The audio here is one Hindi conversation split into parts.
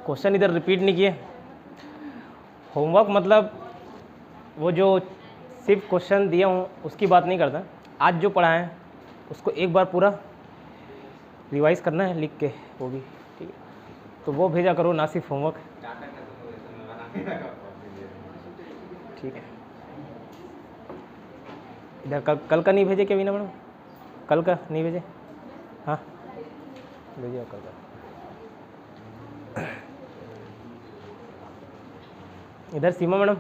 क्वेश्चन इधर रिपीट नहीं किए। होमवर्क मतलब वो जो सिर्फ क्वेश्चन दिया हूँ उसकी बात नहीं करता, आज जो पढ़ा है उसको एक बार पूरा रिवाइज करना है लिख के, वो भी ठीक है। तो वो भेजा करो, ना सिर्फ होमवर्क, ठीक है। इधर कल का नहीं भेजे क्या वीना मैडम? कल का नहीं भेजे? हाँ भेजिए कल का। इधर सीमा मैडम,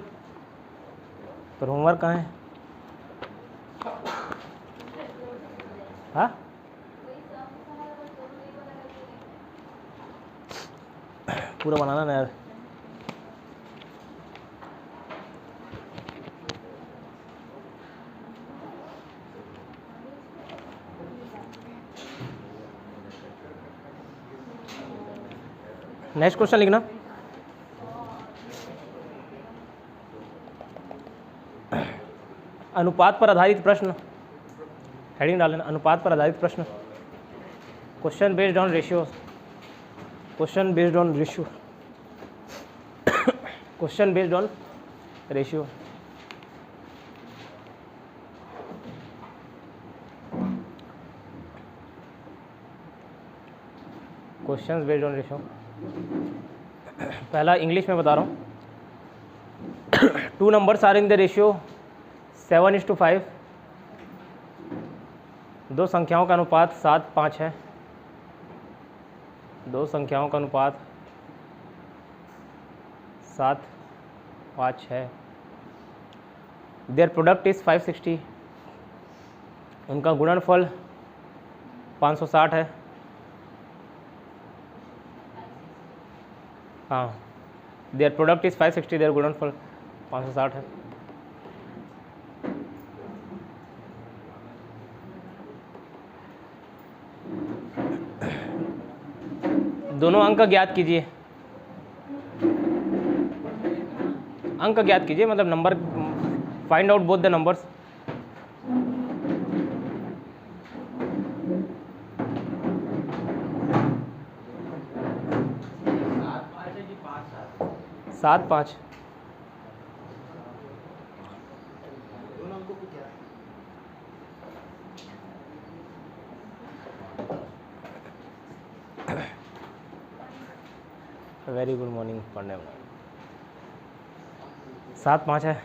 तो होमवर्क कहाँ है? हाँ पूरा बनाना ना यार। नेक्स्ट क्वेश्चन लिखना। अनुपात पर आधारित प्रश्न, हेडिंग डाल लेना, अनुपात पर आधारित प्रश्न। Question based on ratio, question based on ratio, question based on ratio. Question based on ratio. पहला इंग्लिश में बता रहा हूँ। 2 numbers are in the ratio 7:5। दो संख्याओं का अनुपात 7:5 है। दो संख्याओं का अनुपात 7:5 है। Their product is 560। उनका गुणनफल 560 है। हाँ, देयर प्रोडक्ट इज़ 560, देयर गुणनफल 560 है। दोनों अंक ज्ञात कीजिए। अंक ज्ञात कीजिए मतलब number, find out both the numbers. सात पाँच। वेरी गुड मॉर्निंग पढ़ने में। 7:5 है।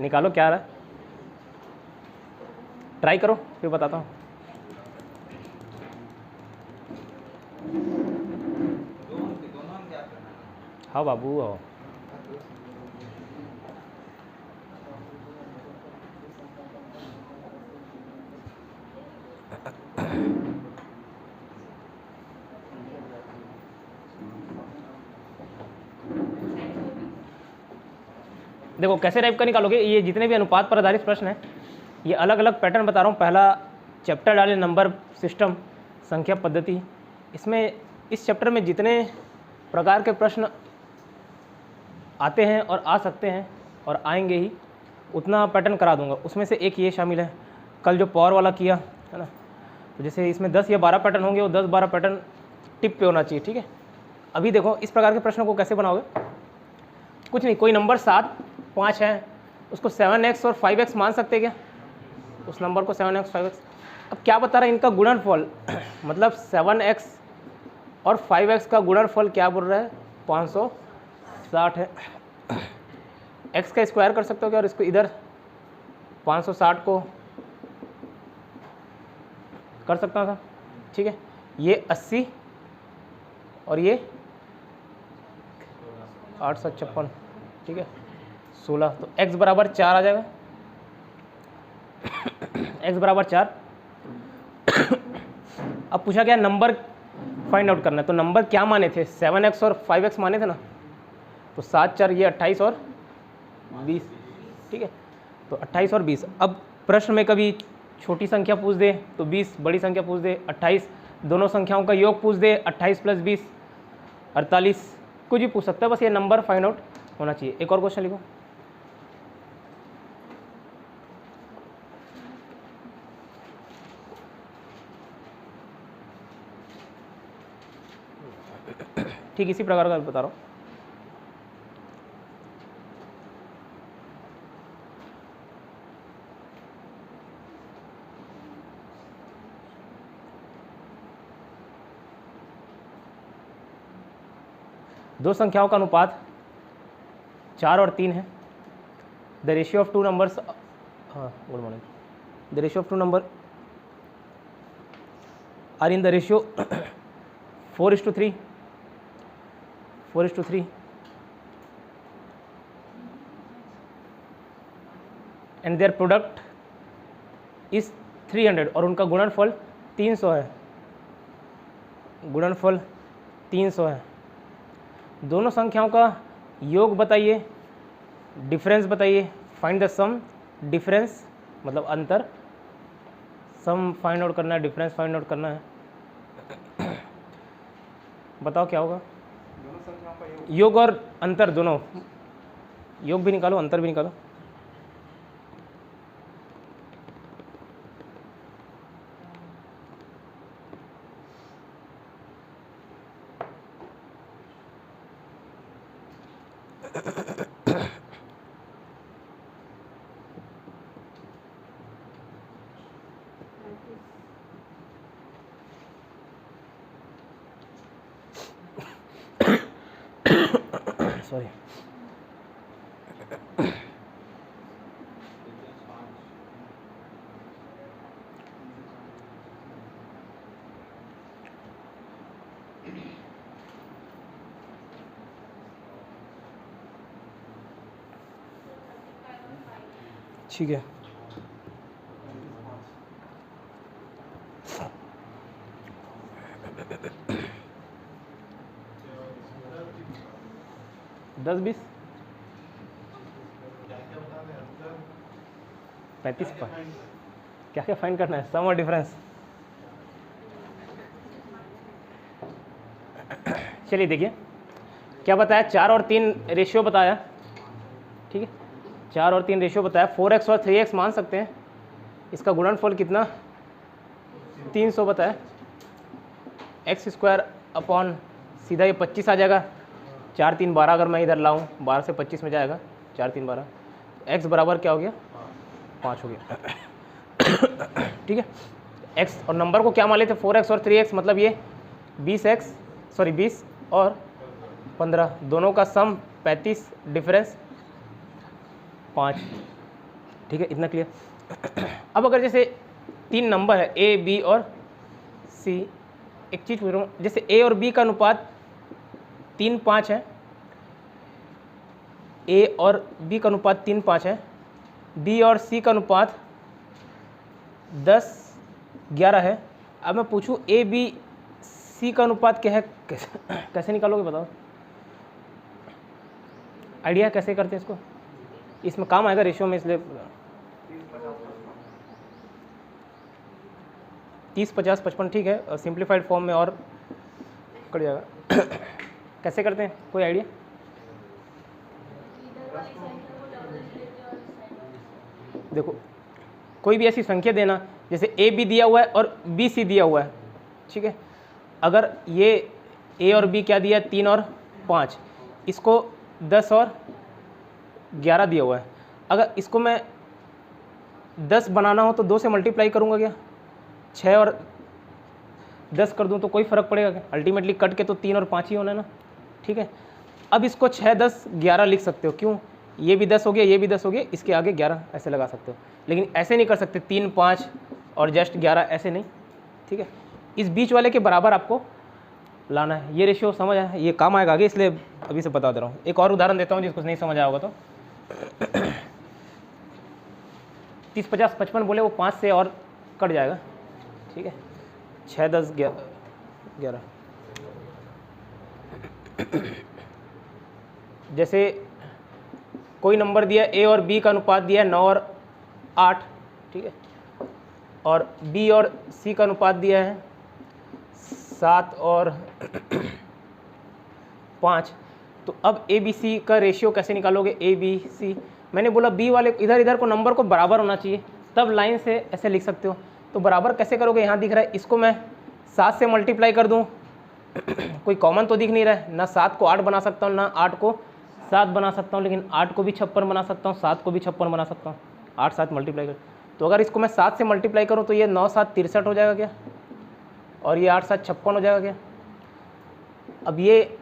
निकालो क्या आ रहा है, ट्राई करो फिर बताता हूँ। हाँ बाबू आओ। देखो कैसे टाइप का निकालोगे, ये जितने भी अनुपात पर आधारित प्रश्न है ये अलग अलग पैटर्न बता रहा हूँ। पहला चैप्टर डाले नंबर सिस्टम संख्या पद्धति। इसमें इस चैप्टर में जितने प्रकार के प्रश्न आते हैं और आ सकते हैं और आएंगे ही, उतना पैटर्न करा दूंगा। उसमें से एक ये शामिल है, कल जो पावर वाला किया है ना, तो जैसे इसमें 10 या 12 पैटर्न होंगे, वो 10-12 पैटर्न टिप पे होना चाहिए, ठीक है। अभी देखो इस प्रकार के प्रश्नों को कैसे बनाओगे। कुछ नहीं, कोई नंबर 7:5 है, उसको 7x और 5x मान सकते हैं क्या? उस नंबर को 7x 5x। अब क्या बता रहा है इनका गुणनफल मतलब 7x और 5x का गुणनफल क्या बोल रहा है? 560 है। x का स्क्वायर कर सकते हो क्या? और इसको इधर 560 को कर सकता था, ठीक है। ये 80 और ये 856, ठीक है, 16। तो x बराबर 4 आ जाएगा। x बराबर 4। अब पूछा क्या, नंबर फाइंड आउट करना है। तो नंबर क्या माने थे? 7x और 5x माने थे ना। तो 7 4 ये 28 और 20, ठीक है। तो 28 और 20। अब प्रश्न में कभी छोटी संख्या पूछ दे तो 20, बड़ी संख्या पूछ दे 28, दोनों संख्याओं का योग पूछ दे 28 + 20 48, कुछ भी पूछ सकता है, बस ये नंबर फाइंड आउट होना चाहिए। एक और क्वेश्चन लिखो। ठीक इसी प्रकार का बता रहा हूँ। दो संख्याओं का अनुपात 4 और 3 है। The ratio of two numbers, हाँ good morning, the ratio of two number are in the ratio 4:3 and their product is 300 और उनका गुणनफल 300 है। गुणनफल 300 है। दोनों संख्याओं का योग बताइए, डिफरेंस बताइए, फाइंड द सम। डिफरेंस मतलब अंतर, सम फाइंड आउट करना है, डिफरेंस फाइंड आउट करना है। बताओ क्या होगा? दोनों संख्याओं का योग और अंतर दोनों, योग भी निकालो अंतर भी निकालो। सॉरी, ठीक है। दस 20 35 क्या क्या फाइंड करना है? सम और डिफरेंस। चलिए देखिए क्या बताया, 4 और 3 रेशियो बताया, ठीक है, 4 और 3 रेशियो बताया। 4x और 3x मान सकते हैं। इसका गुणनफल कितना? 300 बताया। x² अपॉन सीधा ये 25 आ जाएगा। 4 3 12 अगर मैं इधर लाऊं, 12 से 25 में जाएगा, 4 3 12। x बराबर क्या हो गया? 5 हो गया। ठीक है, x और नंबर को क्या मान लेते? 4x और 3x, मतलब ये 20 और 15, दोनों का सम 35, डिफरेंस 5। ठीक है, इतना क्लियर। अब अगर जैसे 3 नंबर है a, b और c, एक चीज़ पूछ रहा हूँ, जैसे a और b का अनुपात 3:5 है, a और b का अनुपात 3:5 है, b और c का अनुपात 10:11 है। अब मैं पूछूं a, b, c का अनुपात क्या है, कैसे निकालोगे बताओ? आइडिया कैसे करते हैं इसको? इसमें काम आएगा रेशियो में, इसलिए 30 50 55, ठीक है, सिंप्लीफाइड फॉर्म में और कट जाएगा। कैसे करते हैं, कोई आइडिया? देखो कोई भी ऐसी संख्या देना, जैसे ए बी दिया हुआ है और बी सी दिया हुआ है, ठीक है। अगर ये ए और बी क्या दिया है? 3 और 5, इसको 10 और 11 दिया हुआ है। अगर इसको मैं 10 बनाना हो तो 2 से मल्टीप्लाई करूँगा क्या? 6 और 10 कर दूँ तो कोई फ़र्क पड़ेगा क्या? अल्टीमेटली कट के तो 3 और 5 ही होना है ना, ठीक है। अब इसको 6 10 11 लिख सकते हो, क्यों? ये भी 10 हो गया, ये भी 10 हो गया, इसके आगे 11 ऐसे लगा सकते हो। लेकिन ऐसे नहीं कर सकते 3 5 और जस्ट 11, ऐसे नहीं, ठीक है। इस बीच वाले के बराबर आपको लाना है। ये रेशियो समझ आया, ये काम आएगा आगे, इसलिए अभी से बता दे रहा हूँ। एक और उदाहरण देता हूँ जिसको नहीं समझ आया होगा तो। 30 50 55 बोले, वो 5 से और कट जाएगा, ठीक है। 6 10 11। जैसे कोई नंबर दिया, ए और बी का अनुपात दिया है 9 और 8, ठीक है, और बी और सी का अनुपात दिया है 7 और 5। तो अब ए बी सी का रेशियो कैसे निकालोगे? ए बी सी, मैंने बोला बी वाले इधर इधर को नंबर को बराबर होना चाहिए, तब लाइन से ऐसे लिख सकते हो। तो बराबर कैसे करोगे? यहाँ दिख रहा है, इसको मैं 7 से मल्टीप्लाई कर दूँ कोई कॉमन तो दिख नहीं रहा है, ना 7 को 8 बना सकता हूँ, ना 8 को 7 बना सकता हूँ, लेकिन 8 को भी 56 बना सकता हूँ, 7 को भी 56 बना सकता हूँ। 8 7 मल्टीप्लाई कर, तो अगर इसको मैं 7 से मल्टीप्लाई करूँ तो ये 9 7 63 हो जाएगा क्या, और ये 8 7 56 हो जाएगा क्या। अब ये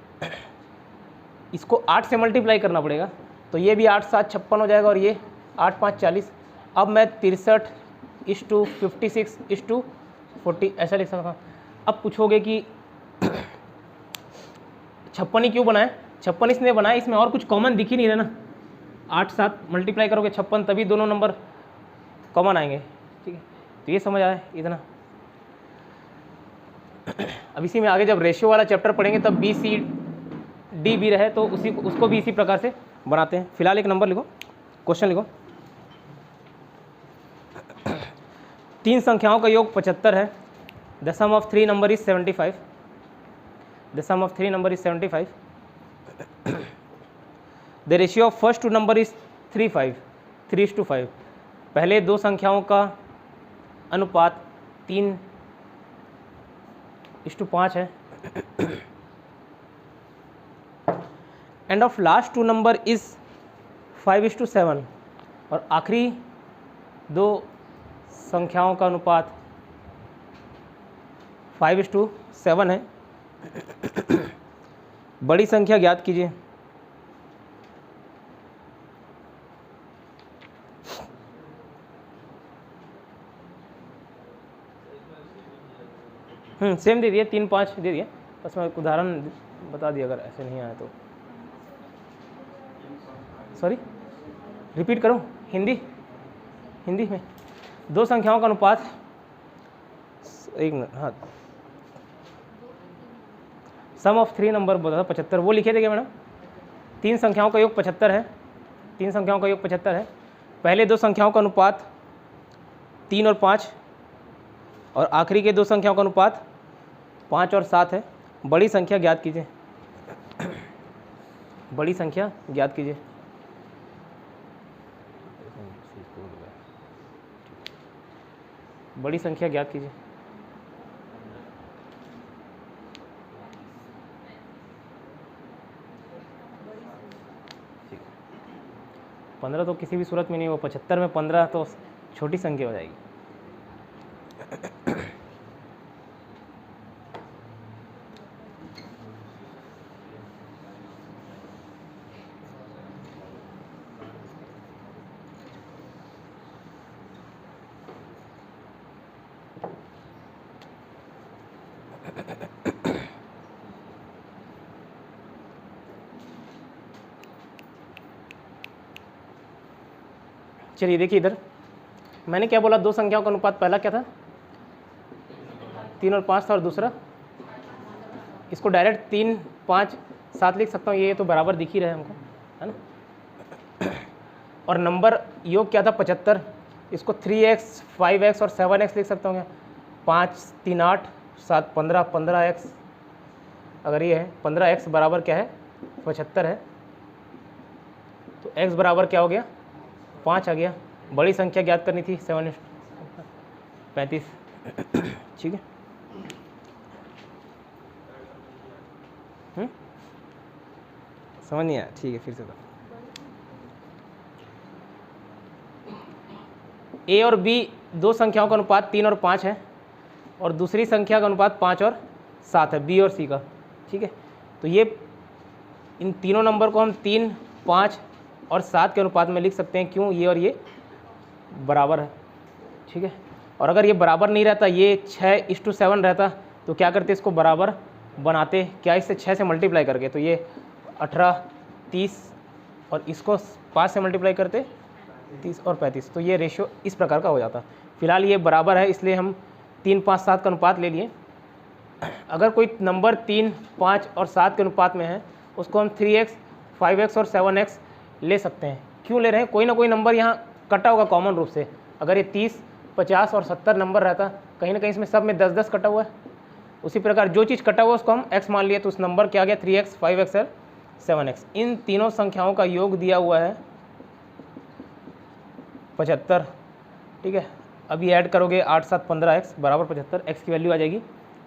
इसको 8 से मल्टीप्लाई करना पड़ेगा, तो ये भी 8 7 56 हो जाएगा, और ये 8 5 40। अब मैं 63:56:40 ऐसा लिख सकता हूँ। अब पूछोगे कि 56 ही क्यों बनाए, 56 इसलिए बनाए, इसमें और कुछ कॉमन दिख ही नहीं रहा ना। 8 7 मल्टीप्लाई करोगे 56, तभी दोनों नंबर कॉमन आएंगे, ठीक है। तो ये समझ आया इतना। अब इसी में आगे जब रेशियो वाला चैप्टर पढ़ेंगे तब बी सी डी भी रहे तो उसको भी इसी प्रकार से बनाते हैं। फिलहाल एक नंबर लिखो, क्वेश्चन लिखो। 3 संख्याओं का योग 75 है। The sum of 3 number is 75। The sum of 3 number is 75। The ratio of first 2 number is 3:5। पहले 2 संख्याओं का अनुपात 3:5 है। And of last 2 number is 5:7। और आखिरी 2 संख्याओं का अनुपात 5:7 है। बड़ी संख्या ज्ञात कीजिए। सेम दे दिए, 3 5 दे दिए, बस मैं उदाहरण बता दिया अगर ऐसे नहीं आया तो। सॉरी, रिपीट करूं, हिंदी में 2 संख्याओं का अनुपात, एक मिनट, हाँ, सम ऑफ 3 नंबर बोला था 75, वो लिखे थे क्या मैडम। 3 संख्याओं का योग 75 है। 3 संख्याओं का योग 75 है। पहले 2 संख्याओं का अनुपात 3 और 5, और आखिरी के 2 संख्याओं का अनुपात 5 और 7 है। बड़ी संख्या ज्ञात कीजिए। बड़ी संख्या ज्ञात कीजिए। बड़ी संख्या ज्ञात कीजिए। ठीक, 15 तो किसी भी सूरत में नहीं हो, 75 में 15 तो छोटी संख्या हो जाएगी। चलिए देखिए, इधर मैंने क्या बोला, 2 संख्याओं का अनुपात पहला क्या था, 3 और 5 था, और दूसरा इसको डायरेक्ट 3 5 7 लिख सकता हूँ, ये तो बराबर दिख ही रहा है हमको, है ना। और नंबर योग क्या था 75, इसको 3x 5x और 7x लिख सकता हूँ क्या, 5 3 8 7 15 15x। अगर ये है 15x बराबर क्या है 75 है, तो x बराबर क्या हो गया 5 आ गया। बड़ी संख्या ज्ञात करनी थी 7:35, ठीक है। समझ नहीं आया, ठीक है, फिर से बताओ। ए और बी 2 संख्याओं का अनुपात 3 और 5 है, और दूसरी संख्या का अनुपात 5 और 7 है, बी और सी का, ठीक है। तो ये इन तीनों नंबर को हम 3 5 और 7 के अनुपात में लिख सकते हैं, क्यों, ये और ये बराबर है, ठीक है। और अगर ये बराबर नहीं रहता, ये 6:7 रहता, तो क्या करते, इसको बराबर बनाते क्या, इससे 6 से मल्टीप्लाई करके, तो ये 18 30, और इसको 5 से मल्टीप्लाई करते 30 और 35, तो ये रेशियो इस प्रकार का हो जाता। फिलहाल ये बराबर है, इसलिए हम 3 5 7 का अनुपात ले लिए। अगर कोई नंबर 3 5 और 7 के अनुपात में है, उसको हम 3x 5x और 7x ले सकते हैं। क्यों ले रहे हैं, कोई ना कोई नंबर यहाँ कटा होगा कॉमन रूप से। अगर ये 30 50 और 70 नंबर रहता, कहीं ना कहीं इसमें सब में 10 10 कटा हुआ है। उसी प्रकार जो चीज़ कटा हुआ है उसको हम x मान लिए, तो उस नंबर क्या आ गया 3x 5x और 7x। इन तीनों संख्याओं का योग दिया हुआ है 75, ठीक है। अभी ऐड करोगे 8 7 15x बराबर 75, x की वैल्यू आ जाएगी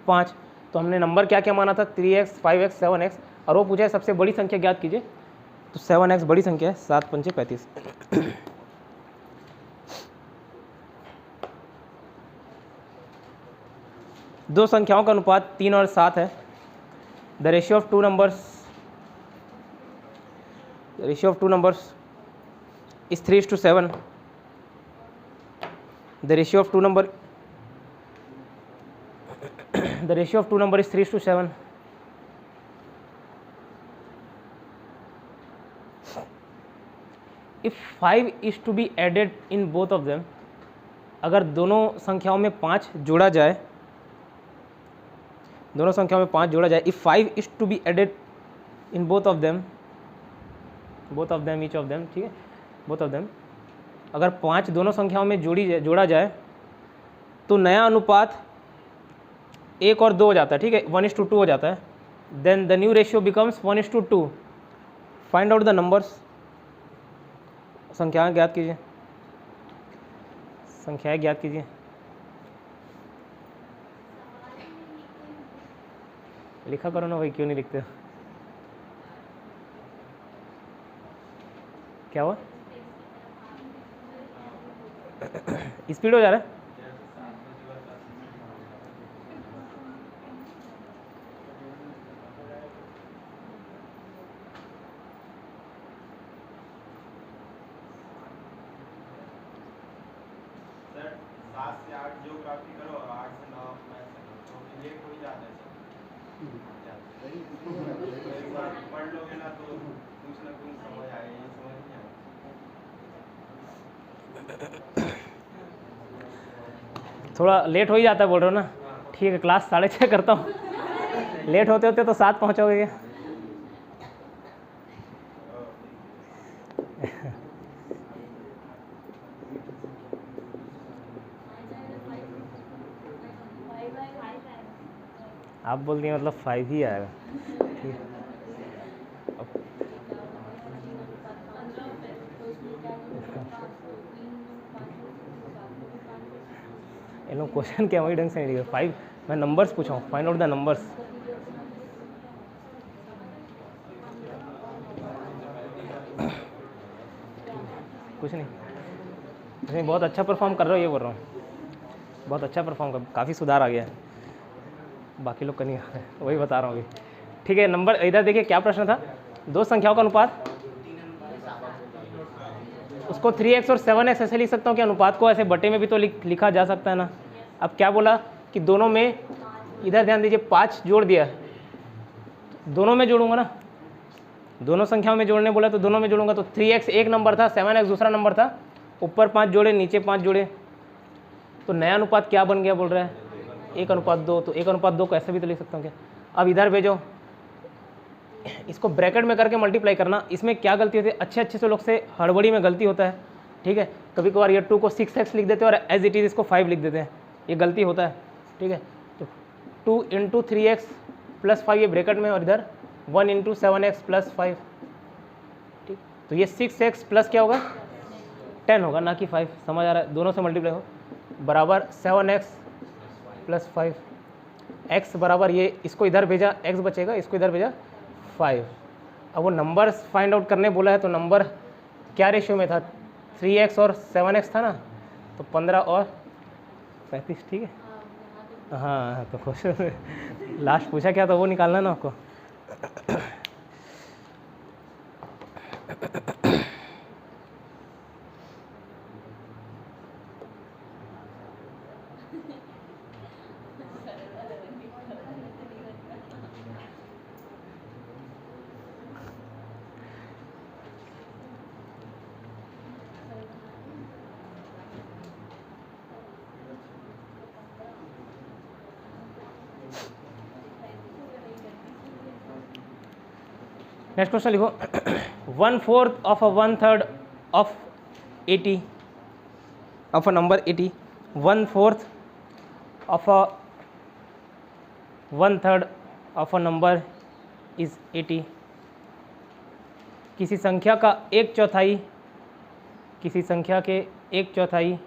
5। तो हमने नंबर क्या क्या माना था 3x 5x 7x, और वो पूछा है सबसे बड़ी संख्या ज्ञात कीजिए, तो 7x बड़ी संख्या है, 7 पंचे 35। दो संख्याओं का अनुपात 3 और 7 है। The ratio of two numbers is 3:7. The ratio of two number is 3:7. If 5 is to be added in both of them, अगर दोनों संख्याओं में 5 जोड़ा जाए, if 5 is to be added in both of them, each of them, ठीक है, both of them, अगर 5 दोनों संख्याओं में जोड़ा जाए तो नया अनुपात 1 और 2 हो जाता है, ठीक है, 1:2 हो जाता है। Then the new ratio becomes 1:2। Find out the numbers. संख्याएं ज्ञात कीजिए। लिखा करो ना भाई, क्यों नहीं लिखते? क्या हुआ? स्पीड हो जा रहा है? सर 7 से 8 ज्योग्राफी करो, 8 से 9 मैथ करो, तो लेट हो ही जाता है सर। एक बार पढ़ लोगे ना तो कुछ ना कुछ समझ आएगा, ये समझ नहीं आएगा। थोड़ा लेट हो ही जाता है बोल रहे हो ना? ठीक है, क्लास 6:30 करता हूँ। लेट होते होते तो 7 पहुँचोगे क्या? आप बोल दिए मतलब 5 ही आएगा। ठीक है, ये लोग क्वेश्चन क्या वही ढंग से नहीं लिखे। 5 मैं नंबर्स पूछा हूँ, फाइंड आउट द नंबर्स। कुछ नहीं, बहुत अच्छा परफॉर्म कर रहे हो, ये बोल रहा हूँ। बहुत अच्छा परफॉर्म कर, काफ़ी सुधार आ गया है, बाकी लोग का नहीं आ रहा है, वही बता रहा हूँ अभी। ठीक है, नंबर इधर देखिए क्या प्रश्न था। दो संख्याओं का अनुपात, उसको 3x और 7x ऐसे लिख सकता हूँ कि अनुपात को ऐसे बटे में भी तो लिखा जा सकता है ना। अब क्या बोला कि दोनों में, इधर ध्यान दीजिए 5 जोड़ दिया, दोनों में जोड़ूंगा ना, दोनों संख्याओं में जोड़ने बोला तो दोनों में जोड़ूंगा। तो 3x एक नंबर था, 7x दूसरा नंबर था, ऊपर 5 जोड़े नीचे 5 जोड़े, तो नया अनुपात क्या बन गया बोल रहा है 1:2। तो 1:2 को ऐसे भी तो लिख सकता हूँ क्या। अब इधर भेजो, इसको ब्रैकेट में करके मल्टीप्लाई करना। इसमें क्या गलती होती है, अच्छे से लोग से हड़बड़ी में गलती होता है, ठीक है। कभी कभार ये 2 को 6x लिख देते हैं और एज इट इज़ इसको 5 लिख देते हैं, ये गलती होता है, ठीक है। तो 2 × 3x + 5 ये ब्रैकेट में, और इधर 1 × 7x + 5, ठीक। तो ये 6x प्लस क्या होगा 10 होगा, ना कि 5। समझ आ रहा है? दोनों से मल्टीप्लाई हो, बराबर 7x + 5, x बराबर ये, इसको इधर भेजा x बचेगा, इसको इधर भेजा 5। अब वो नंबर फाइंड आउट करने बोला है, तो नंबर क्या रेशियो में था, 3x और 7x था ना, तो 15 और 35, ठीक है। हाँ, तो क्वेश्चन लास्ट पूछा क्या, तो वो निकालना ना आपको। नेक्स्ट क्वेश्चन लिखो, 1/4 of a 1/3 of 80 of a number 80, 1/4 of a 1/3 of a number is 80। किसी संख्या का 1/4, किसी संख्या के 1/4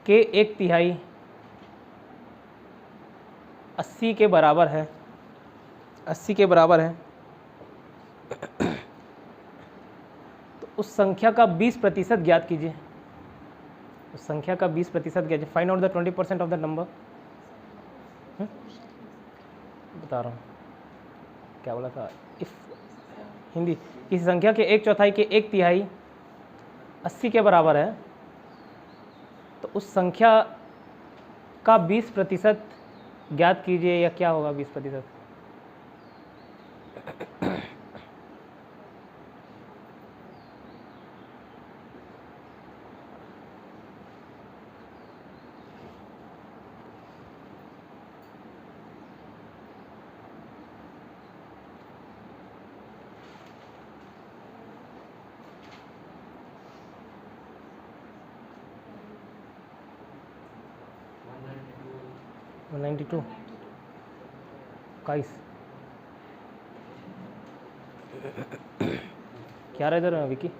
के 1/3 80 के बराबर है, 80 के बराबर है, तो उस संख्या का 20% ज्ञात कीजिए। उस संख्या का 20% ज्ञात, find out the 20% of the number. बता रहा हूँ क्या बोला था, इफ हिंदी, किसी संख्या के 1/4 के 1/3 80 के बराबर है, तो उस संख्या का 20% ज्ञात कीजिए, या क्या होगा 20%? $192 21 क्या रहा इधर विकी?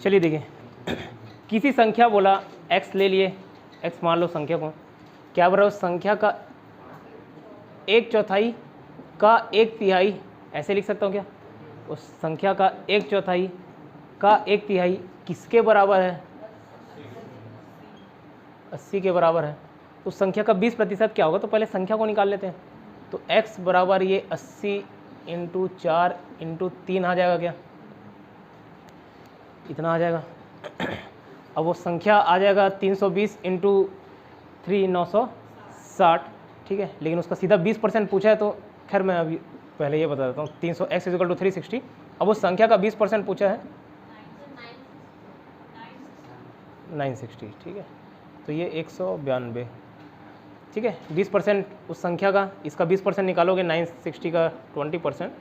चलिए देखिए, किसी संख्या बोला x ले लिए, x मान लो संख्या को, क्या बोल रहा है उस संख्या का 1/4 का 1/3, ऐसे लिख सकता हूँ क्या? उस संख्या का 1/4 का 1/3 किसके बराबर है? 80 के बराबर है। उस संख्या का 20% क्या होगा? तो पहले संख्या को निकाल लेते हैं। तो x बराबर ये 80 × 4 × 3 आ जाएगा क्या? इतना आ जाएगा। अब वो संख्या आ जाएगा 320 × 3 960, ठीक है। लेकिन उसका सीधा 20% पूछा है, तो खैर मैं अभी पहले ये बता देता हूँ। 300 x = 360। अब उस संख्या का 20% पूछा है 960, ठीक है। तो ये 192, ठीक है। 20% उस संख्या का, इसका 20% निकालोगे 960 का 20%,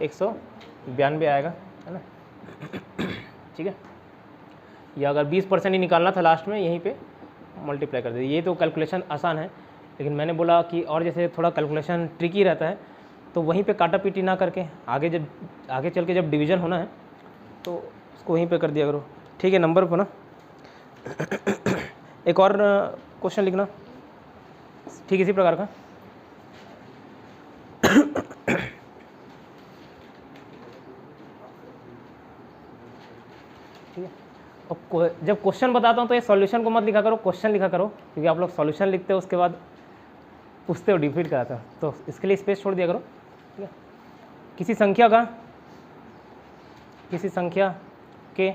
192 आएगा, है ना, ठीक है। या अगर 20% ही निकालना था लास्ट में, यहीं पे मल्टीप्लाई कर दे। ये तो कैलकुलेशन आसान है, लेकिन मैंने बोला कि और जैसे थोड़ा कैलकुलेशन ट्रिकी रहता है, तो वहीं पे काटा पीटी ना करके आगे चल के जब डिवीज़न होना है तो उसको वहीं पे कर दिया करो, ठीक है। नंबर पर ना एक और क्वेश्चन लिखना ठीक इसी प्रकार का। ठीक है। और जब क्वेश्चन बताता हूँ तो ये सॉल्यूशन को मत लिखा करो, क्वेश्चन लिखा करो, क्योंकि आप लोग सॉल्यूशन लिखते हो उसके बाद पूछते हो, डिफीट कराते हो, तो इसके लिए स्पेस छोड़ दिया करो, ठीक है। किसी संख्या के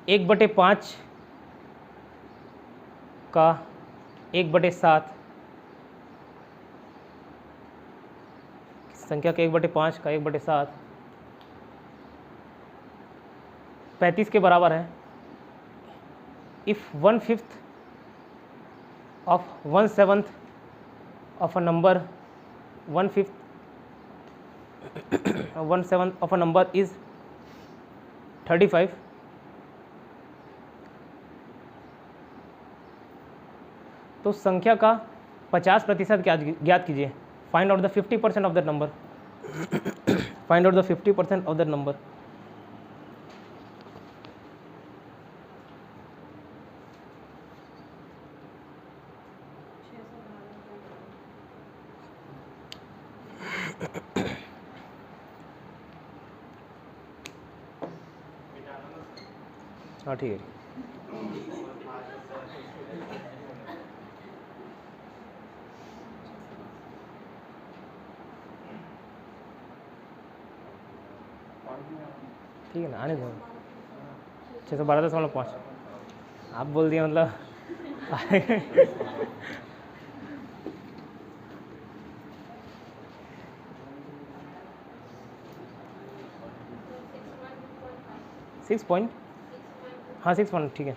1/5 का 1/7, संख्या के 1/5 का 1/7 35 के बराबर है। If 1/5 of 1/7 of a number, 1/5 1/7 of a number is 35, तो संख्या का 50% ज्ञात कीजिए। Find out the 50% of that number. Find out the 50% of that number. हाँ ठीक है। ठीक है ना, आने दो। 612.5 आप बोल दिया मतलब 6 पॉइंट, हाँ 6 पॉइंट, ठीक है।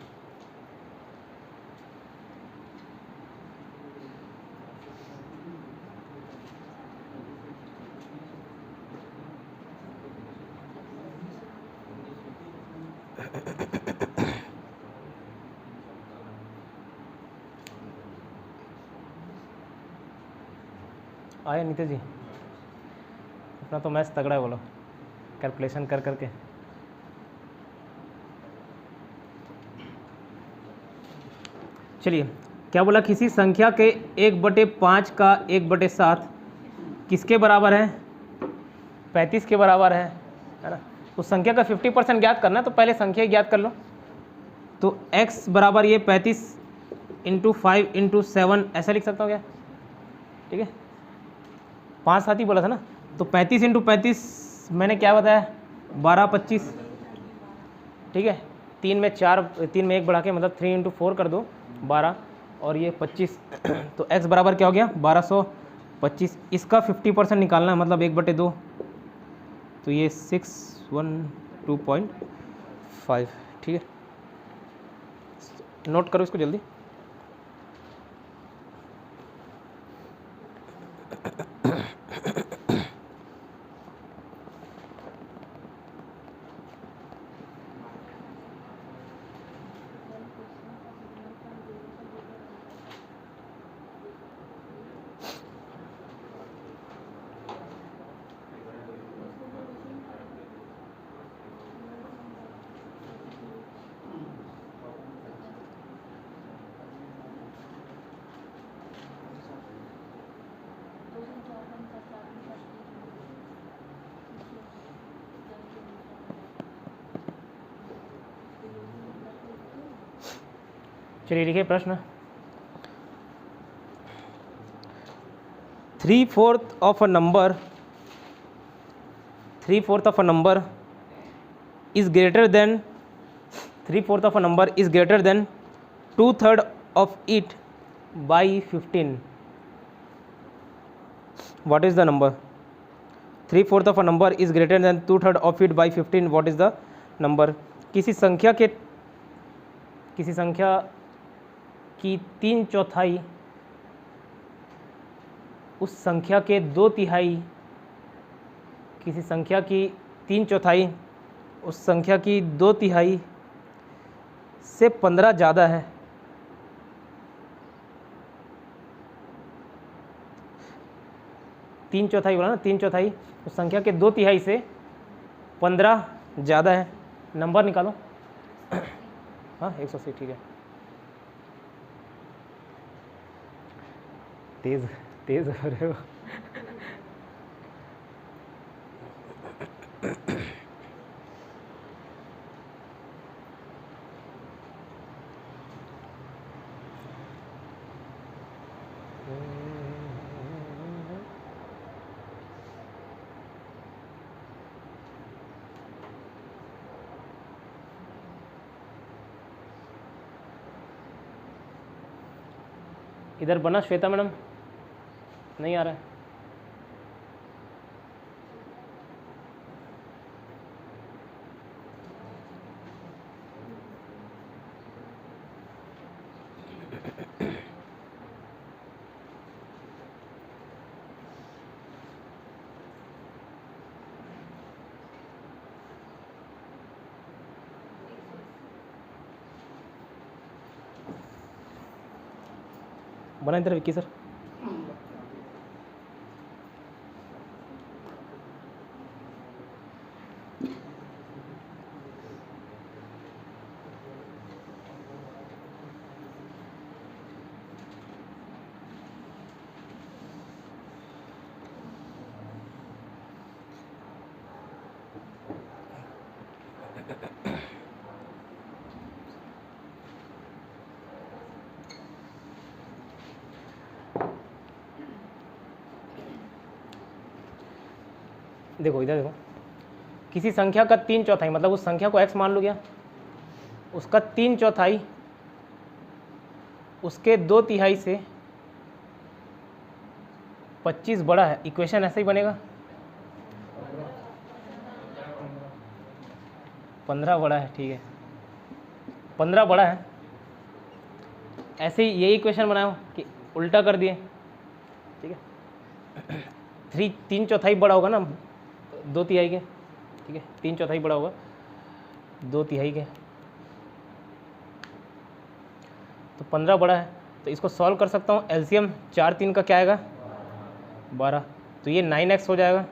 आया नीतीश जी, अपना तो मैथ तगड़ा है, बोलो कैलकुलेशन कर करके। चलिए, क्या बोला, किसी संख्या के 1/5 का 1/7 किसके बराबर है? 35 के बराबर है ना। उस संख्या का 50% ज्ञात करना है, तो पहले संख्या ज्ञात कर लो। तो x बराबर ये 35 × 5 × 7 ऐसा लिख सकता हूँ क्या? ठीक है, 5 साथ ही बोला था ना, तो 35 × 35 मैंने क्या बताया, 12 25, ठीक है। 3 में 1 बढ़ा के मतलब 3 × 4 कर दो 12 और ये 25, तो x बराबर क्या हो गया 1225। इसका 50% निकालना है, मतलब 1/2, तो ये 612.5, ठीक है। नोट करो इसको जल्दी। चलिए लिखिए प्रश्न। 3/4 of a number is greater than 2/3 of it by 15. What is the number? 3/4 of a number is greater than 2/3 of it by 15. What is the number? किसी संख्या की 3/4 उस संख्या के 2/3, किसी संख्या की 3/4 उस संख्या की 2/3 से 15 ज़्यादा है। तीन चौथाई बोला ना, 3/4 उस संख्या के 2/3 से 15 ज़्यादा है। नंबर निकालो। हाँ 180, ठीक है। तेज हो रहे हो। इधर बना श्वेता मैडम? नहीं आ रहा है। बना इधर विक्की सर। देखो इधर देखो, किसी संख्या का 3/4 मतलब उस संख्या को x मान लो गया, उसका 3/4 उसके 2/3 से 25 बड़ा है। इक्वेशन ऐसे ही बनेगा, 15 बड़ा है, ठीक है 15 बड़ा है। ऐसे ही यही इक्वेशन बनाओ कि उल्टा कर दिए, ठीक है। 3/4 बड़ा होगा ना 2/3 के, ठीक है 3/4 बड़ा होगा। 2/3 के, तो 15 बड़ा है, तो इसको सॉल्व कर सकता हूँ। एलसीएम 4 3 का क्या आएगा 12, तो ये 9x हो जाएगा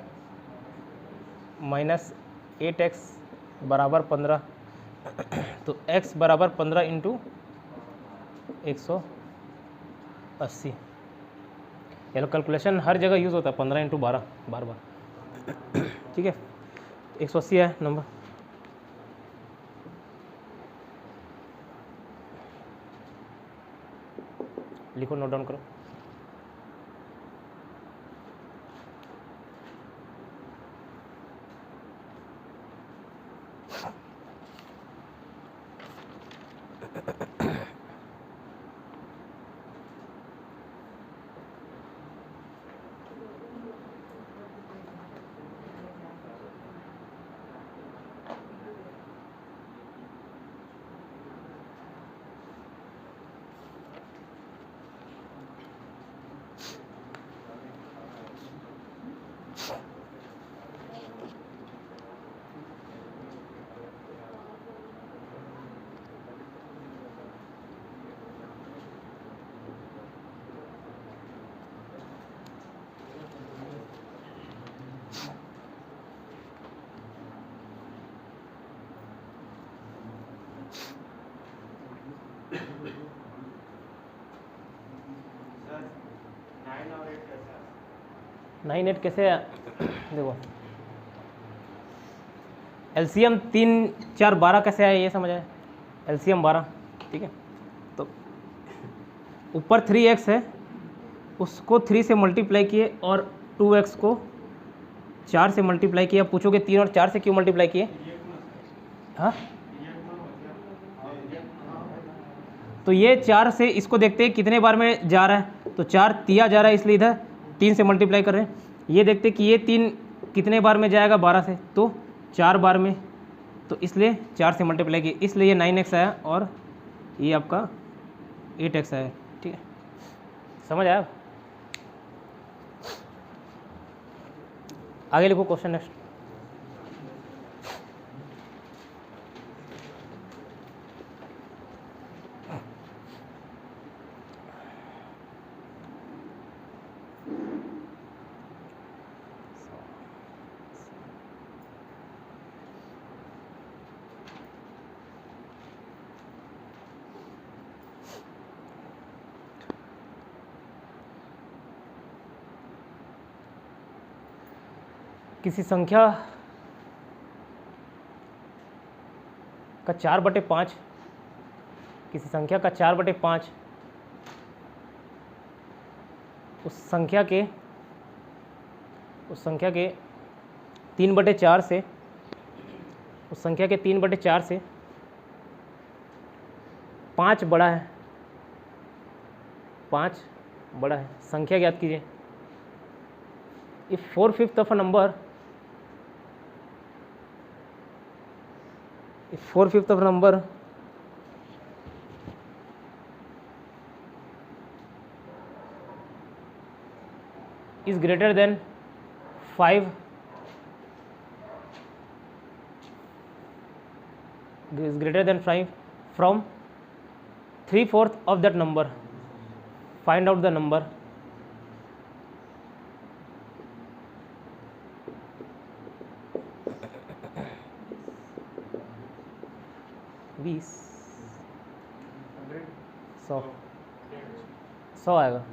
माइनस 8x बराबर 15, तो x बराबर 15 इंटू 180। ये कैलकुलेशन हर जगह यूज़ होता है, 15 इंटू 12 बार बार। ठीक है, 180 है नंबर। लिखो, नोट डाउन करो। सर 9 और 8 कैसे आ 9 8 कैसे है? देखो एलसीएम 3 4 12 कैसे आया ये समझ आया, एलसीएम 12। ठीक है, तो ऊपर 3x है, उसको 3 से मल्टीप्लाई किए और 2x को 4 से मल्टीप्लाई किया। पूछोगे 3 और 4 से क्यों मल्टीप्लाई किए? हाँ, तो ये 4 से इसको देखते हैं कितने बार में जा रहा है, तो 4 तिया जा रहा है, इसलिए इधर 3 से मल्टीप्लाई कर रहे हैं। ये देखते हैं कि ये 3 कितने बार में जाएगा 12 से, तो 4 बार में, तो इसलिए 4 से मल्टीप्लाई किए, इसलिए ये 9x आया और ये आपका 8x आया। ठीक है, समझ आया? आगे लिखो क्वेश्चन नेक्स्ट। किसी संख्या का 4/5, किसी संख्या का 4/5 उस संख्या के 3/4 से, उस संख्या के 3/4 से 5 बड़ा है, 5 बड़ा है। संख्या ज्ञात कीजिए। If 4/5 of a number, if 4/5 of a number is greater than 5, is greater than 5 from 3/4 of that number, find out the number. बीस 100 आएगा।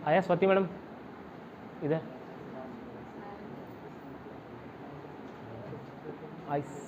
आया स्वाति मैडम इधर? आइस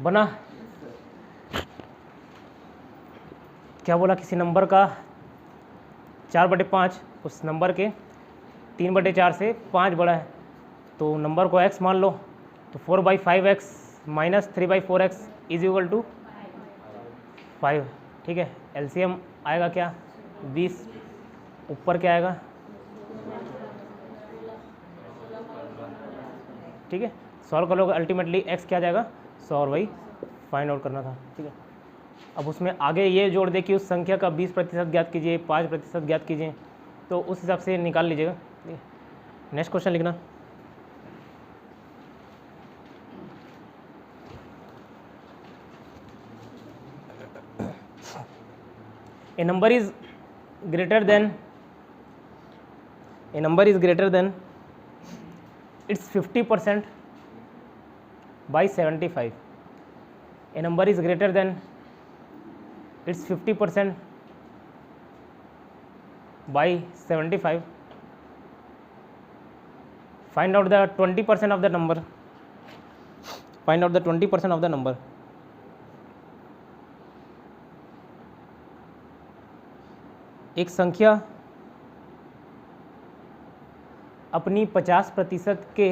बना। क्या बोला, किसी नंबर का 4/5 उस नंबर के 3/4 से 5 बड़ा है, तो नंबर को x मान लो, तो 4/5x minus 3/4x is equal to 5। ठीक है, एलसीएम आएगा क्या 20, ऊपर क्या आएगा, ठीक है, सॉल्व कर लोगे अल्टीमेटली x क्या आ जाएगा 100, और वही फाइंड आउट करना था। ठीक है, अब उसमें आगे ये जोड़ दे कि उस संख्या का 20% ज्ञात कीजिए, 5% ज्ञात कीजिए, तो उस हिसाब से निकाल लीजिएगा। ठीक है, नेक्स्ट क्वेश्चन लिखना। A number is greater than its 50% by 75. A number is greater than its 50% by 75. Find out the 20% of the number. Find out the 20% of the number. एक संख्या अपनी 50% के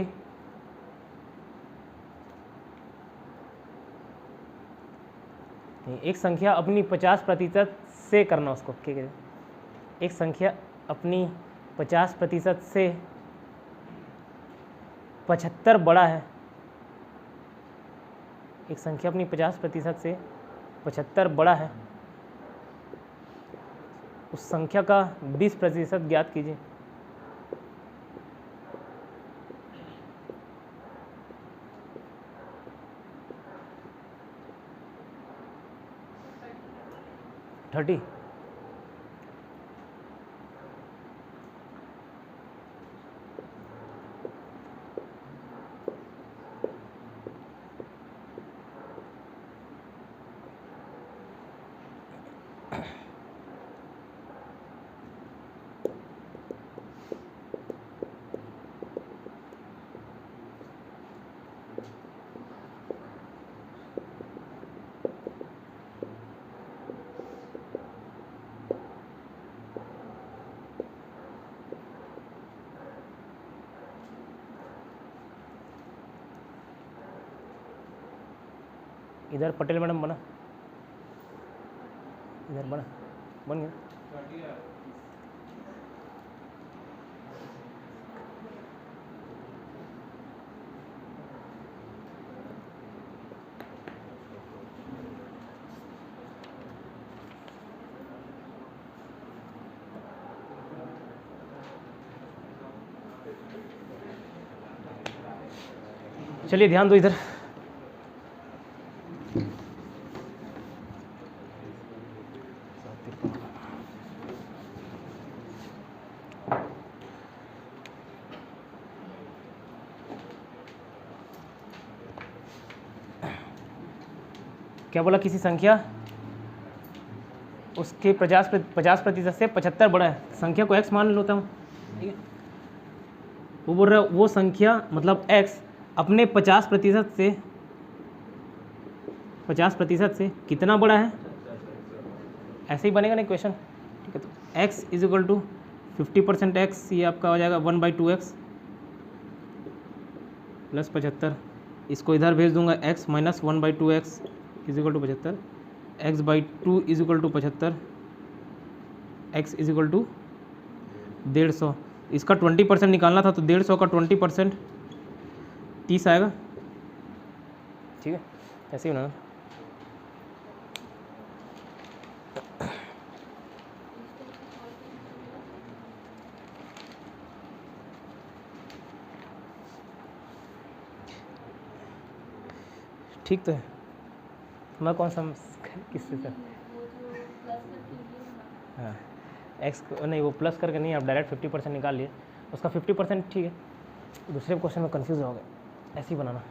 एक संख्या अपनी 50% से करना उसको, क्या कहते हैं, एक संख्या अपनी 50% से 75 बड़ा है, एक संख्या अपनी 50% से 75 बड़ा है, उस संख्या का 20% ज्ञात कीजिए। थर्टी। इधर पटेल मैडम बना, इधर बना, बन गया। चलिए ध्यान दो इधर। क्या बोला, किसी संख्या उसके 50% से 75 बड़ा है, संख्या को x मान लेता हूँ। ठीक है, वो बोल रहा है वो संख्या मतलब x अपने 50% से कितना बड़ा है, ऐसे ही बनेगा ना इक्वेशन। ठीक है, तो x is equal to 50% x, ये आपका हो जाएगा 1/2x प्लस 75, इसको इधर भेज दूंगा x minus 1/2x is equal to 75, x/2 is equal to 75, x is equal to 150। इसका 20% निकालना था, तो 150 का 20% 30 आएगा। ठीक है, ऐसे ही बनाना। ठीक तो है, मैं कौन सा किससे सर, हाँ एक्स नहीं, वो प्लस करके नहीं, आप डायरेक्ट 50% निकाल लिए, उसका 50% ठीक है। दूसरे क्वेश्चन में कंफ्यूज हो गए, ऐसे ही बनाना।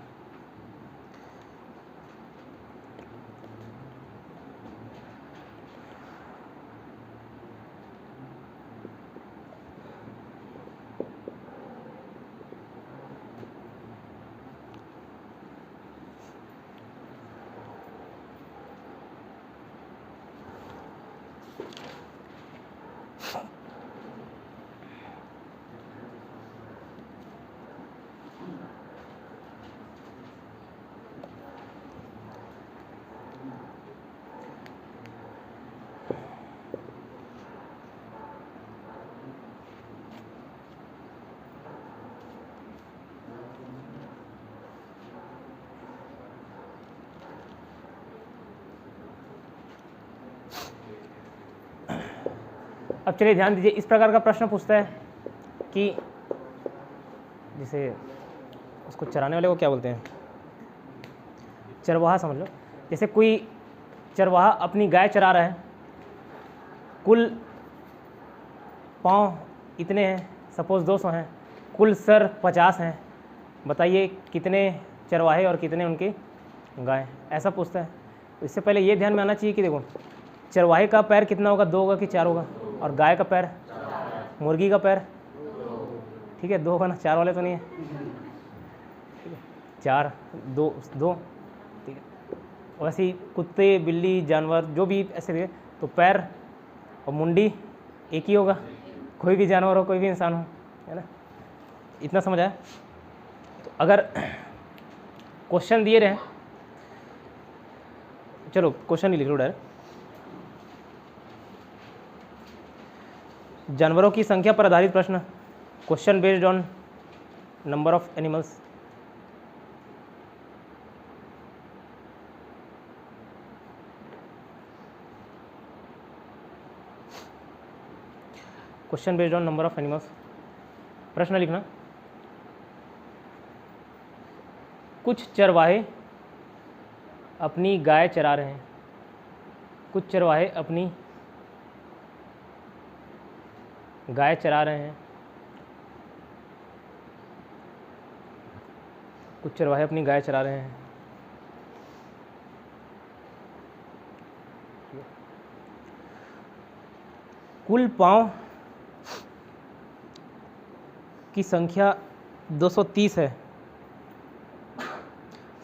अब चलिए ध्यान दीजिए, इस प्रकार का प्रश्न पूछता है कि जैसे उसको चराने वाले को क्या बोलते हैं, चरवाहा समझ लो। जैसे कोई चरवाहा अपनी गाय चरा रहा है, कुल पाँव इतने हैं, सपोज 200 हैं, कुल सर 50 हैं, बताइए कितने चरवाहे और कितने उनकी गाय, ऐसा पूछता है। तो इससे पहले ये ध्यान में आना चाहिए कि देखो चरवाहे का पैर कितना होगा, 2 होगा कि 4 होगा, और गाय का पैर, मुर्गी का पैर, ठीक है 2 होगा ना, 4 वाले तो नहीं है, ठीक है 4 2, ठीक है। वैसे ही कुत्ते, बिल्ली, जानवर जो भी ऐसे भी, तो पैर और मुंडी एक ही होगा, कोई भी जानवर हो, कोई भी इंसान हो, है ना। इतना समझ आया। तो अगर क्वेश्चन दिए रहे, चलो क्वेश्चन ही लिख लो डायरेक्ट। जानवरों की संख्या पर आधारित प्रश्न, question based on number of animals. Question based on number of animals. प्रश्न लिखना, कुछ चरवाहे अपनी गाय चरा रहे हैं, कुछ चरवाहे अपनी गाय चरा रहे हैं, कुछ चरवाहे अपनी गाय चरा रहे हैं। कुल पाँव की संख्या 230 है।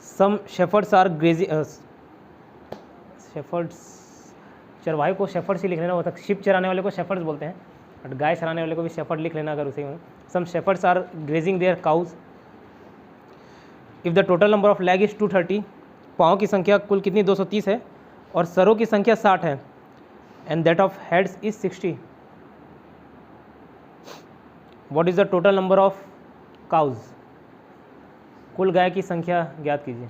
सम शेफर्ड्स आर ग्रेजिंग, शेफर्ड्स, चरवाहे को शेफर्ड्स ही लिख लेना होता है, शिप चराने वाले को शेफर्ड्स बोलते हैं, और गाय चराने वाले को भी शेफर्ड लिख लेना अगर उसे। Some shepherds are grazing their cows. If the total number of leg is 230, पाँव की संख्या कुल कितनी 230 है, और सरों की संख्या 60 है, and that of heads is 60, what is the total number of cows. कुल गाय की संख्या ज्ञात कीजिए।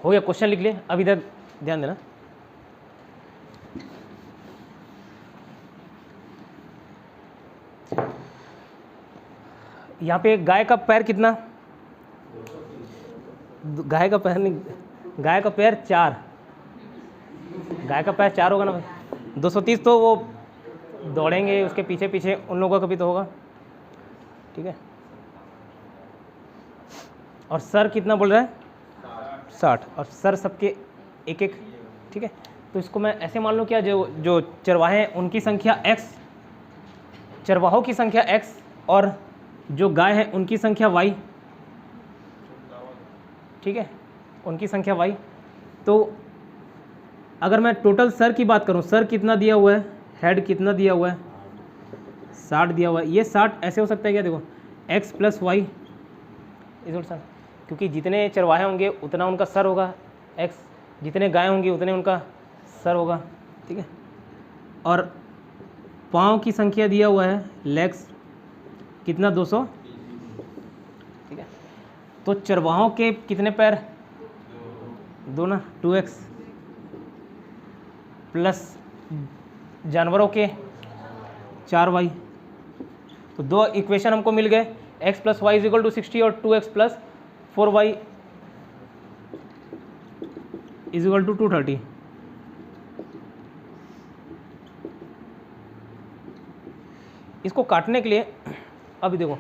हो गया, क्वेश्चन लिख ले। अब इधर ध्यान देना, यहाँ पे गाय का पैर कितना, गाय का पैर नहीं, गाय का पैर 4, गाय का पैर 4 होगा ना भाई। 230 तो वो दौड़ेंगे उसके पीछे पीछे, उन लोगों का भी तो होगा, ठीक है। और सर कितना बोल रहा है 60, और सर सबके एक एक, ठीक है। तो इसको मैं ऐसे मान लूँ क्या, जो चरवाहे हैं उनकी संख्या x, चरवाहों की संख्या x, और जो गाय है उनकी संख्या y, ठीक है, उनकी संख्या y। तो अगर मैं टोटल सर की बात करूं, सर कितना दिया हुआ है, हेड कितना दिया हुआ है, 60 दिया हुआ है। ये 60 ऐसे हो सकता है क्या, देखो x + y इज सर, क्योंकि जितने चरवाहे होंगे उतना उनका सर होगा x, जितने गाय होंगी उतने उनका सर होगा, ठीक है। और पाँव की संख्या दिया हुआ है, लेग्स कितना 200, ठीक है। तो चरवाहों के कितने पैर, 2 ना, 2x, प्लस जानवरों के 4y। तो 2 इक्वेशन हमको मिल गए, x + y = 60 और 2x + 4y = 230। इसको काटने के लिए अभी देखो,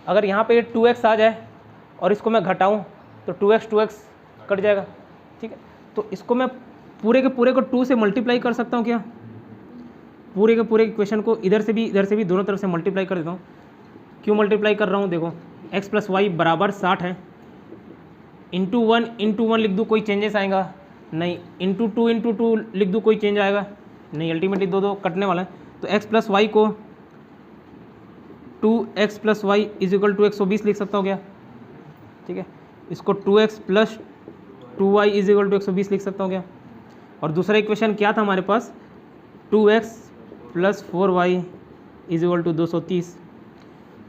अगर यहाँ पे 2x आ जाए और इसको मैं घटाऊँ तो 2x कट जाएगा, ठीक है। तो इसको मैं पूरे के पूरे को 2 से मल्टीप्लाई कर सकता हूँ क्या? पूरे के पूरे इक्वेशन को इधर से भी दोनों तरफ से मल्टीप्लाई कर देता हूँ। क्यों मल्टीप्लाई कर रहा हूँ? देखो x + y बराबर 60 है, इंटू वन लिख दूँ, कोई चेंजेस आएगा नहीं, इंटू टू लिख दूँ, कोई चेंज आएगा नहीं, अल्टीमेटली दो कटने वाला है। तो x + y को 2x + y = 120 लिख सकता हूँ क्या? ठीक है, इसको 2x + 2y = 120 लिख सकता हूँ क्या? और दूसरा इक्वेशन क्या था हमारे पास? 2x + 4y = 230।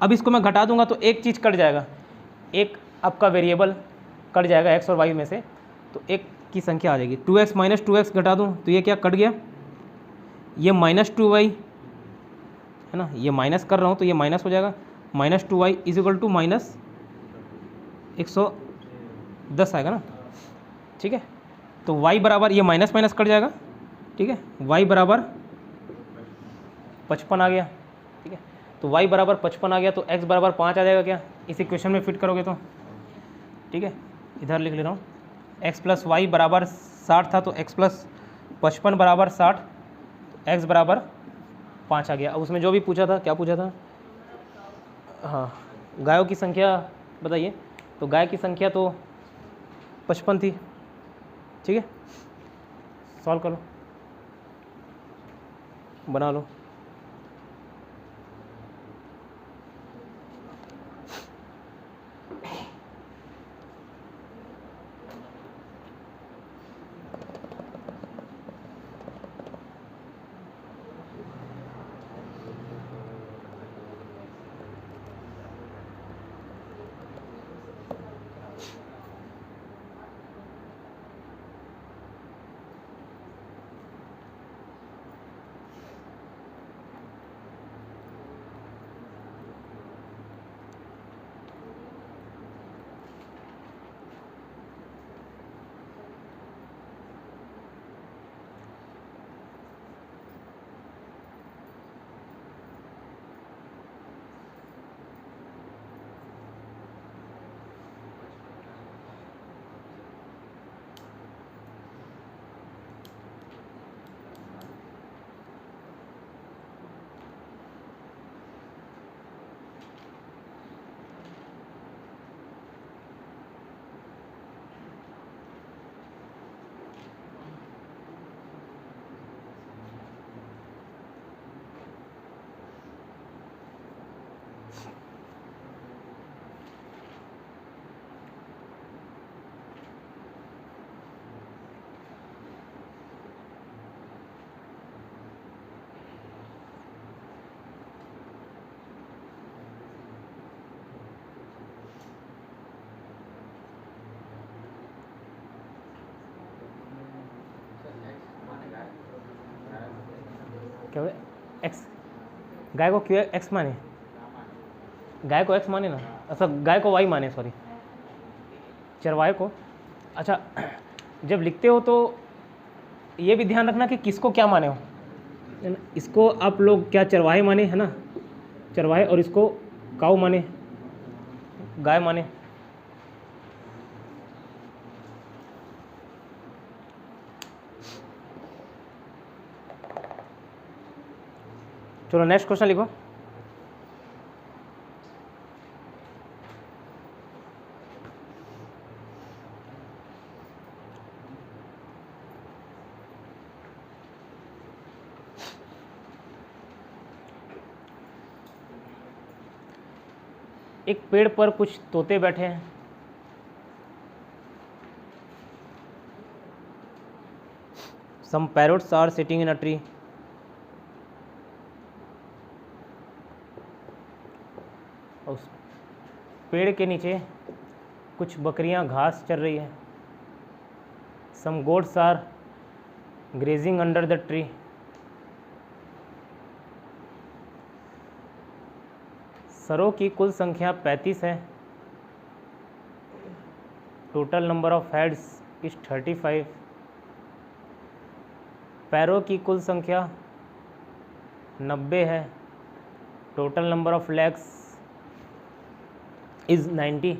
अब इसको मैं घटा दूंगा तो एक चीज़ कट जाएगा, एक आपका वेरिएबल कट जाएगा x और y में से, तो एक की संख्या आ जाएगी। 2x - 2x घटा दूं तो ये क्या कट गया, ये -2y है ना, ये माइनस कर रहा हूँ तो ये माइनस हो जाएगा, -2y = -110 आएगा ना, ठीक है। तो y बराबर, ये माइनस कट जाएगा, ठीक है, y बराबर 55 आ गया, ठीक है। तो y बराबर 55 आ गया तो x बराबर 5 आ जाएगा क्या? इस इक्वेशन में फिट करोगे तो, ठीक है। इधर लिख ले रहा हूँ, x + y बराबर 60 था तो x + 55 बराबर 60, तो x बराबर 5 आ गया। अब उसमें जो भी पूछा था, क्या पूछा था? हाँ, गायों की संख्या बताइए, तो गाय की संख्या तो 55 थी, ठीक है। सॉल्व कर लो, बना लो। क्या बोले? एक्स, गाय को क्यों एक्स माने? गाय को एक्स माने ना, अच्छा गाय को वाई माने, सॉरी, चरवाहे को। अच्छा, जब लिखते हो तो ये भी ध्यान रखना कि किसको क्या माने हो, है ना। इसको आप लोग क्या चरवाहे माने, है ना, चरवाहे, और इसको काऊ माने, गाय माने। चलो नेक्स्ट क्वेश्चन लिखो। एक पेड़ पर कुछ तोते बैठे हैं, some parrots are sitting in a tree। उस पेड़ के नीचे कुछ बकरियां घास चर रही है। some goats are grazing under the tree। सरों की कुल संख्या 35 है। Total number of heads is 35। पैरों की कुल संख्या 90 है। Total number of legs is 90।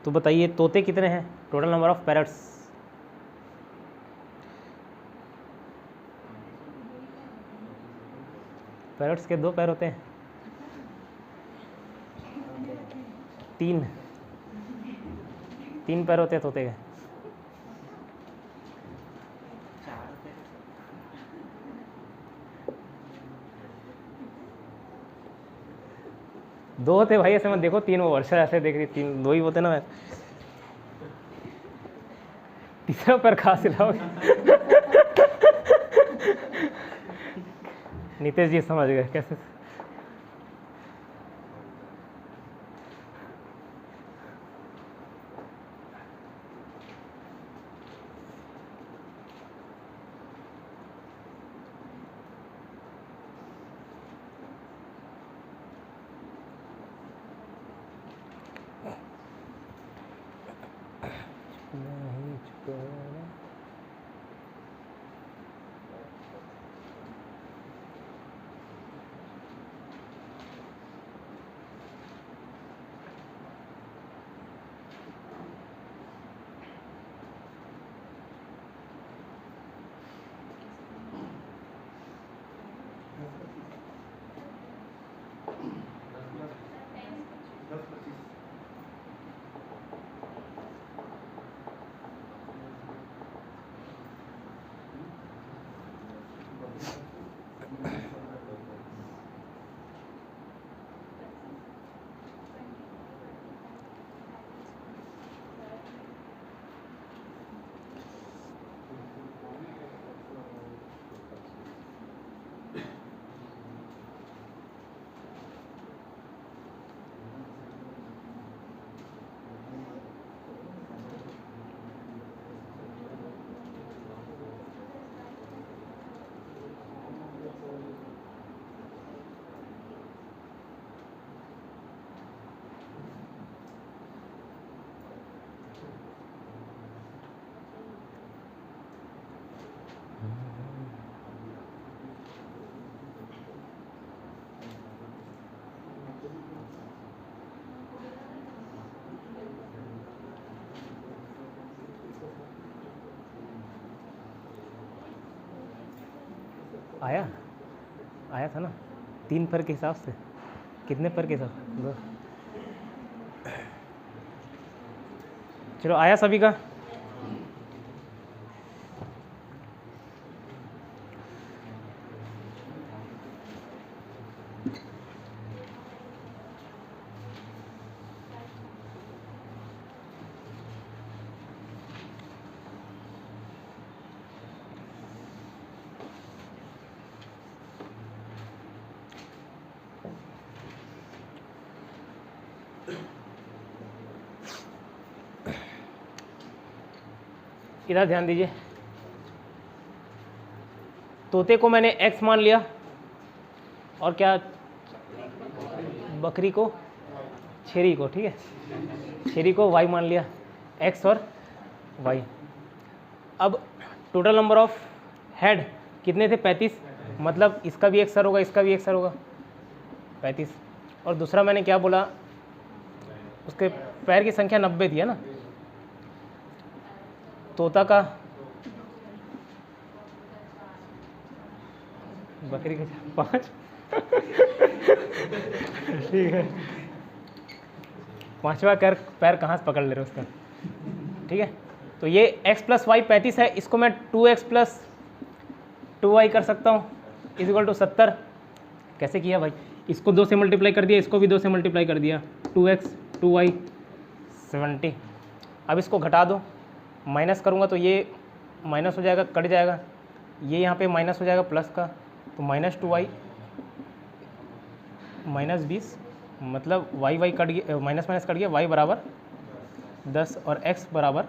तो बताइए तोते कितने हैं, total number of parrots. Parrots के 2 पैर होते हैं, 3 पैर होते हैं तोते के। दो होते भाई, ऐसे मत देखो 3 वो वर्षा ऐसे देख रही, 3 2 ही होते ना। तीसरा पैर कहाँ से लाओगे? नीतीश जी समझ गए कैसे। आया था ना 3 पैर के हिसाब से, कितने पैर के हिसाब से? 2। चलो आया सभी का। इधर ध्यान दीजिए, तोते को मैंने x मान लिया और क्या बकरी को, छेरी को, ठीक है, छेरी को y मान लिया, x और y। अब टोटल नंबर ऑफ हेड कितने थे? 35, मतलब इसका भी एक सर होगा, इसका भी एक सर होगा, 35। और दूसरा मैंने क्या बोला, उसके पैर की संख्या 90 थी, है ना। तोता का, बकरी का 5 ठीक है, 5वां पैर कहाँ से पकड़ ले रहे हो उसका, ठीक है। तो ये x + y 35 है, इसको मैं 2x + 2y कर सकता हूँ = 70। कैसे किया भाई? इसको 2 से मल्टीप्लाई कर दिया, इसको भी 2 से मल्टीप्लाई कर दिया, 2x 2y 70। अब इसको घटा दो, माइनस करूँगा तो ये माइनस हो जाएगा, कट जाएगा, ये यहाँ पे माइनस हो जाएगा प्लस का, तो -2y -20, मतलब y कट गया, माइनस कट गया, y बराबर 10 और x बराबर